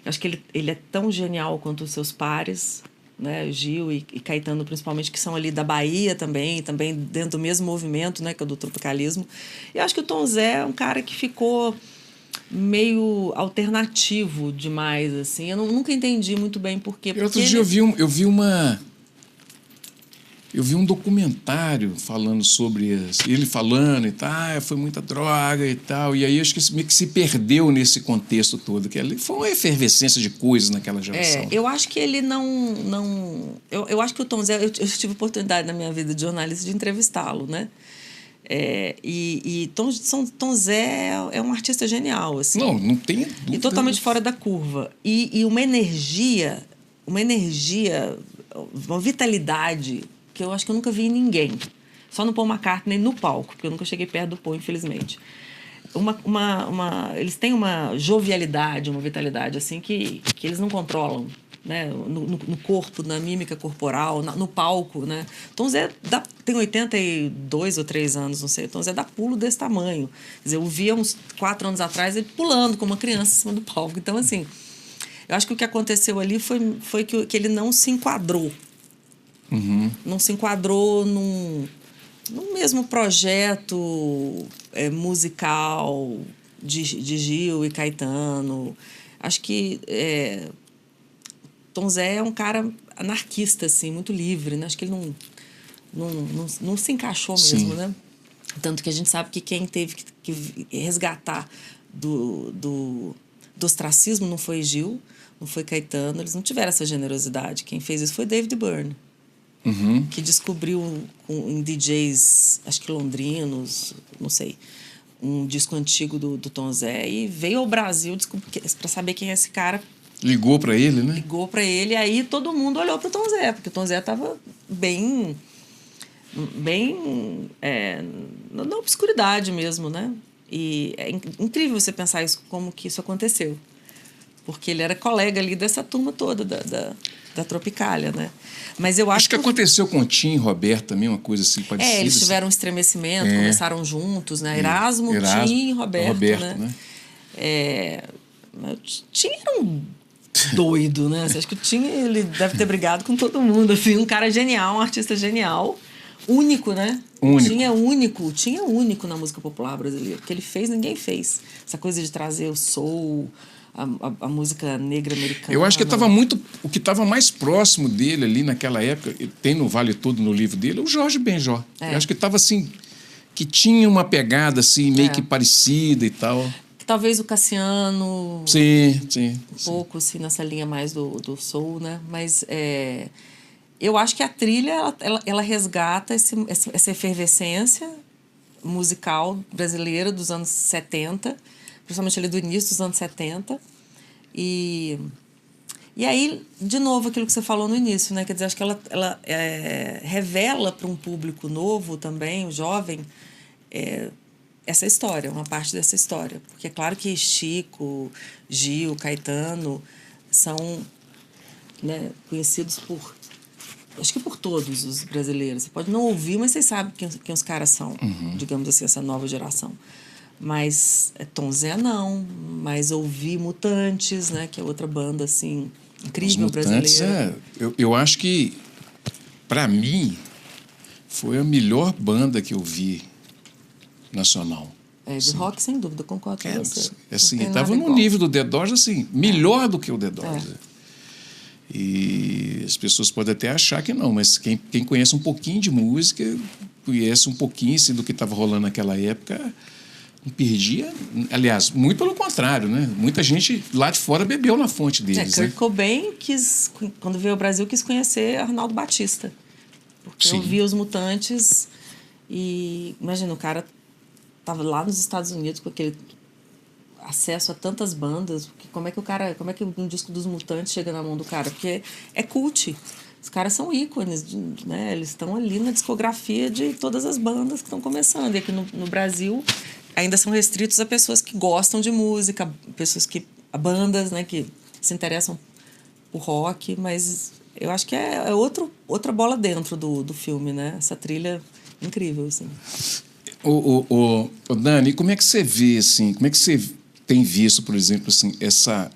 Eu acho que ele é tão genial quanto os seus pares, né? Gil e Caetano, principalmente, que são ali da Bahia também dentro do mesmo movimento, né? Que é o do tropicalismo. Eu acho que o Tom Zé é um cara que ficou meio alternativo demais, assim. Eu nunca entendi muito bem por quê. Outro dia eu vi um documentário falando sobre ele falando e tal, foi muita droga e tal, e aí acho que meio que se perdeu nesse contexto todo, que ali foi uma efervescência de coisas naquela geração. Eu acho que ele eu acho que o Tom Zé, eu tive oportunidade na minha vida de jornalista de entrevistá-lo, né? Tom Zé é um artista genial, assim. Não tem dúvida. E totalmente fora da curva. E uma energia, uma vitalidade que eu acho que eu nunca vi em ninguém. Só no Paul McCartney, no palco, porque eu nunca cheguei perto do Paul, infelizmente. Eles têm uma jovialidade, uma vitalidade, assim, que eles não controlam, né? No corpo, na mímica corporal, no palco, né? Tom Zé tem 82 ou 3 anos, não sei. Tom Zé dá pulo desse tamanho. Quer dizer, eu via uns 4 anos atrás ele pulando como uma criança em cima do palco. Então, assim, eu acho que o que aconteceu ali foi que ele não se enquadrou. Uhum. Não se enquadrou num mesmo projeto musical de Gil e Caetano. Acho que Tom Zé é um cara anarquista, assim, muito livre, né? Acho que ele não se encaixou mesmo, né? Tanto que a gente sabe que quem teve que resgatar do ostracismo não foi Gil, não foi Caetano, eles não tiveram essa generosidade. Quem fez isso foi David Byrne, que descobriu em DJs, acho que londrinos, não sei, um disco antigo do Tom Zé e veio ao Brasil para saber quem é esse cara. Ligou para ele, né? Ligou para ele, e aí todo mundo olhou para o Tom Zé, porque o Tom Zé estava bem na obscuridade mesmo, né? E é incrível você pensar isso, como que isso aconteceu. Porque ele era colega ali dessa turma toda da Tropicália, né? Mas eu acho que aconteceu com o Tim e Roberto também, uma coisa assim parecida. Eles tiveram um estremecimento, começaram juntos, né? Erasmo, Tim e Roberto, né? O Tim era um doido, né? Acho que o Tim, ele deve ter brigado com todo mundo, assim, um cara genial, um artista genial, único, né? Único. O Tim é único na música popular brasileira. O que ele fez, ninguém fez. Essa coisa de trazer o soul, a música negra americana. Eu acho que o que estava mais próximo dele ali naquela época, tem no Vale Tudo no livro dele, o Jorge Benjor. Eu acho que estava assim, que tinha uma pegada assim, meio que parecida e tal. Talvez o Cassiano. Sim. Um pouco, assim, nessa linha mais do soul, né? Mas eu acho que a trilha, ela resgata essa efervescência musical brasileira dos anos 70, principalmente ali do início dos anos 70. E aí, de novo, aquilo que você falou no início, né? Quer dizer, acho que ela revela para um público novo também, o jovem, essa história, uma parte dessa história. Porque é claro que Chico, Gil, Caetano são, né, conhecidos acho que por todos os brasileiros. Você pode não ouvir, mas vocês sabem quem os caras são, digamos assim, essa nova geração. Mas Tom Zé não, mas ouvi Mutantes, né, que é outra banda assim incrível brasileira. Eu acho que, para mim, foi a melhor banda que eu vi nacional. De rock, sem dúvida, concordo com você. Assim, estava no nível do The Doors, assim, melhor do que o The Doors. E as pessoas podem até achar que não, mas quem conhece um pouquinho de música, conhece um pouquinho assim, do que estava rolando naquela época, não perdia. Aliás, muito pelo contrário, né? Muita gente lá de fora bebeu na fonte deles. Kurt Cobain quando veio ao Brasil, quis conhecer Arnaldo Batista. Porque eu vi os Mutantes e, imagina, o cara estava lá nos Estados Unidos com aquele acesso a tantas bandas. Como é que um disco dos Mutantes chega na mão do cara? Porque é cult. Os caras são ícones, né? Eles estão ali na discografia de todas as bandas que estão começando. E aqui no Brasil ainda são restritos a pessoas que gostam de música, a bandas, né, que se interessam por rock, mas eu acho que é outra bola dentro do filme, né? Essa trilha incrível, assim. Dani, como é que você vê, assim, como é que você tem visto, por exemplo, assim, essa...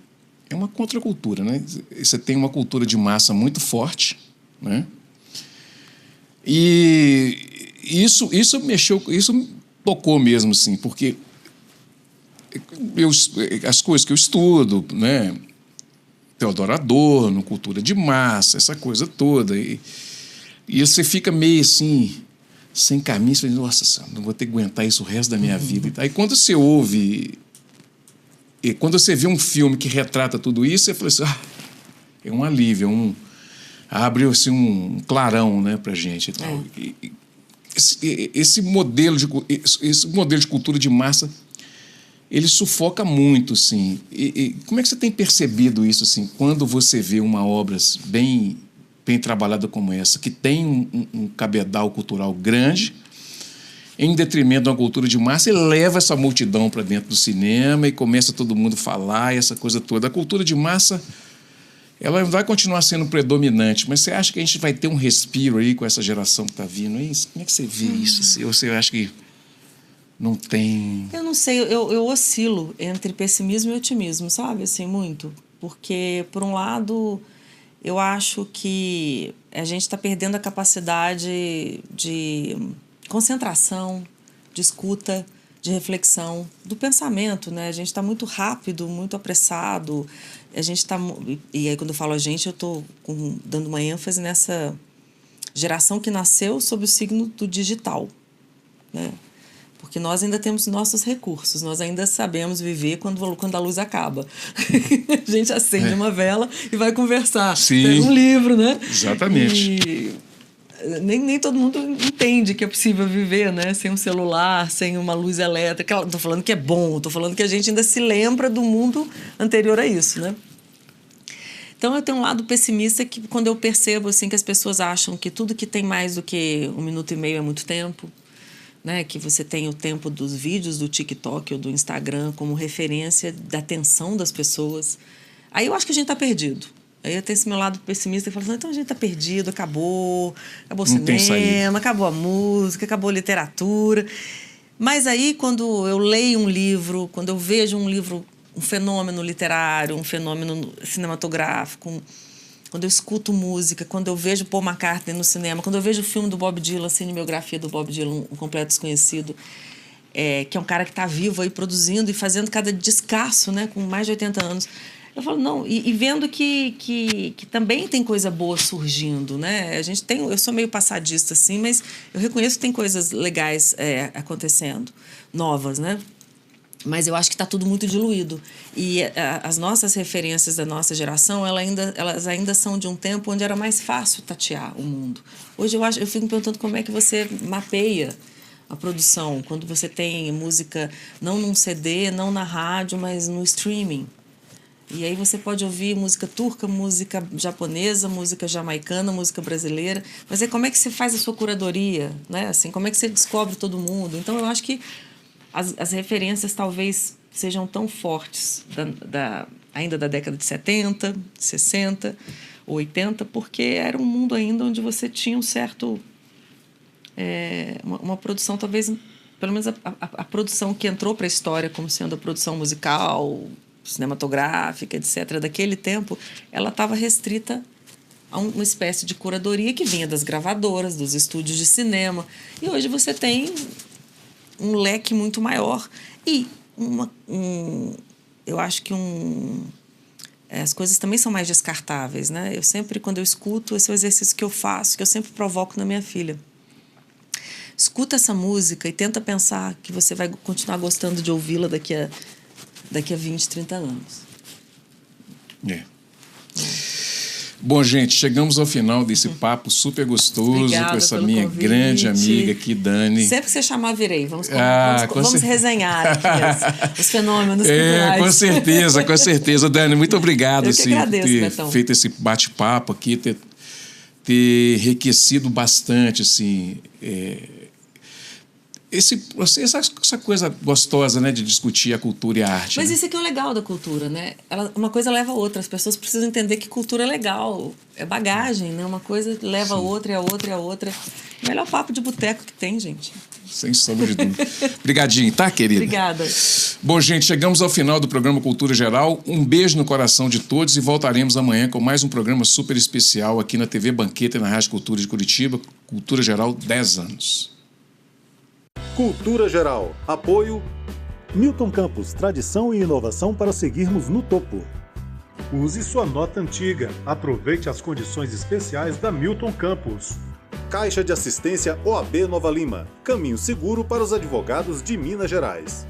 É uma contracultura, né? Você tem uma cultura de massa muito forte, né? E isso tocou mesmo, assim, porque as coisas que eu estudo, né? Teodoro Adorno, cultura de massa, essa coisa toda. E você fica meio assim, sem caminho, você fala, nossa, não vou ter que aguentar isso o resto da minha vida. Aí quando você ouve... E quando você vê um filme que retrata tudo isso, você fala assim, é um alívio, abre assim, um clarão, né, pra gente e tal. Esse modelo de cultura de massa, ele sufoca muito, assim. E como é que você tem percebido isso, assim, quando você vê uma obra bem trabalhada como essa, que tem um cabedal cultural grande, em detrimento de uma cultura de massa, e leva essa multidão para dentro do cinema e começa todo mundo a falar, essa coisa toda. A cultura de massa, ela vai continuar sendo predominante, mas você acha que a gente vai ter um respiro aí com essa geração que está vindo? Como é que você vê isso? Ou você acha que não tem... Eu não sei, eu oscilo entre pessimismo e otimismo, sabe? Assim, muito. Porque, por um lado, eu acho que a gente está perdendo a capacidade de concentração, de escuta, de reflexão, do pensamento, né? A gente está muito rápido, muito apressado. A gente está... E aí, quando eu falo a gente, eu estou dando uma ênfase nessa geração que nasceu sob o signo do digital, né? Porque nós ainda temos nossos recursos, nós ainda sabemos viver quando a luz acaba. A gente acende uma vela e vai conversar. Sim. Pega um livro, né? Exatamente. E nem todo mundo entende que é possível viver, né? Sem um celular, sem uma luz elétrica. Não tô falando que é bom, tô falando que a gente ainda se lembra do mundo anterior a isso, né? Então, eu tenho um lado pessimista que quando eu percebo assim, que as pessoas acham que tudo que tem mais do que 1 minuto e meio é muito tempo, né? Que você tem o tempo dos vídeos do TikTok ou do Instagram como referência da atenção das pessoas. Aí eu acho que a gente está perdido. Aí eu tenho esse meu lado pessimista que fala assim, então a gente está perdido, acabou o cinema, acabou a música, acabou a literatura. Mas aí, quando eu leio um livro, quando eu vejo um livro, um fenômeno literário, um fenômeno cinematográfico, quando eu escuto música, quando eu vejo Paul McCartney no cinema, quando eu vejo o filme do Bob Dylan, a cinebiografia do Bob Dylan, Um Completo Desconhecido, que é um cara que está vivo aí produzindo e fazendo cada descasso, né, com mais de 80 anos. Eu falo, não, e vendo que também tem coisa boa surgindo, né? Eu sou meio passadista, assim, mas eu reconheço que tem coisas legais acontecendo, novas, né? Mas eu acho que está tudo muito diluído. E as nossas referências da nossa geração, elas ainda são de um tempo onde era mais fácil tatear o mundo. Hoje eu fico me perguntando como é que você mapeia a produção, quando você tem música não num CD, não na rádio, mas no streaming. E aí você pode ouvir música turca, música japonesa, música jamaicana, música brasileira. Mas aí como é que você faz a sua curadoria, né? Assim, como é que você descobre todo mundo? Então eu acho que as referências talvez sejam tão fortes ainda da década de 70, 60, 80, porque era um mundo ainda onde você tinha um certo... uma produção, talvez, pelo menos a produção que entrou para a história como sendo a produção musical, cinematográfica, etc., daquele tempo, ela estava restrita a uma espécie de curadoria que vinha das gravadoras, dos estúdios de cinema. E hoje você tem um leque muito maior e eu acho que as coisas também são mais descartáveis, né? Eu sempre, quando eu escuto, esse é o exercício que eu faço, que eu sempre provoco na minha filha. Escuta essa música e tenta pensar que você vai continuar gostando de ouvi-la daqui a 20, 30 anos. Bom, gente, chegamos ao final desse papo super gostoso. Obrigada com essa pelo minha convite. grande amiga aqui, Dani. Sempre que você chamar, virei. Vamos resenhar aqui os fenômenos culturais. Com certeza, com certeza. Dani, muito obrigado Eu que agradeço, por ter Betão. feito esse bate-papo aqui, ter enriquecido bastante, assim... essa coisa gostosa, né, de discutir a cultura e a arte. Mas né? isso aqui é o legal da cultura, né? Uma coisa leva a outra. As pessoas precisam entender que cultura é legal. É bagagem, né? Uma coisa leva a outra, e a outra, e a outra. O melhor papo de boteco que tem, gente. Sem sombra de dúvida. Obrigadinho, tá, querida? Obrigada. Bom, gente, chegamos ao final do programa Cultura Geral. Um beijo no coração de todos e voltaremos amanhã com mais um programa super especial aqui na TV Banqueta e na Rádio Cultura de Curitiba. Cultura Geral, 10 anos. Cultura Geral. Apoio Milton Campos, tradição e inovação para seguirmos no topo. Use sua nota antiga. Aproveite as condições especiais da Milton Campos. Caixa de Assistência OAB Nova Lima. Caminho seguro para os advogados de Minas Gerais.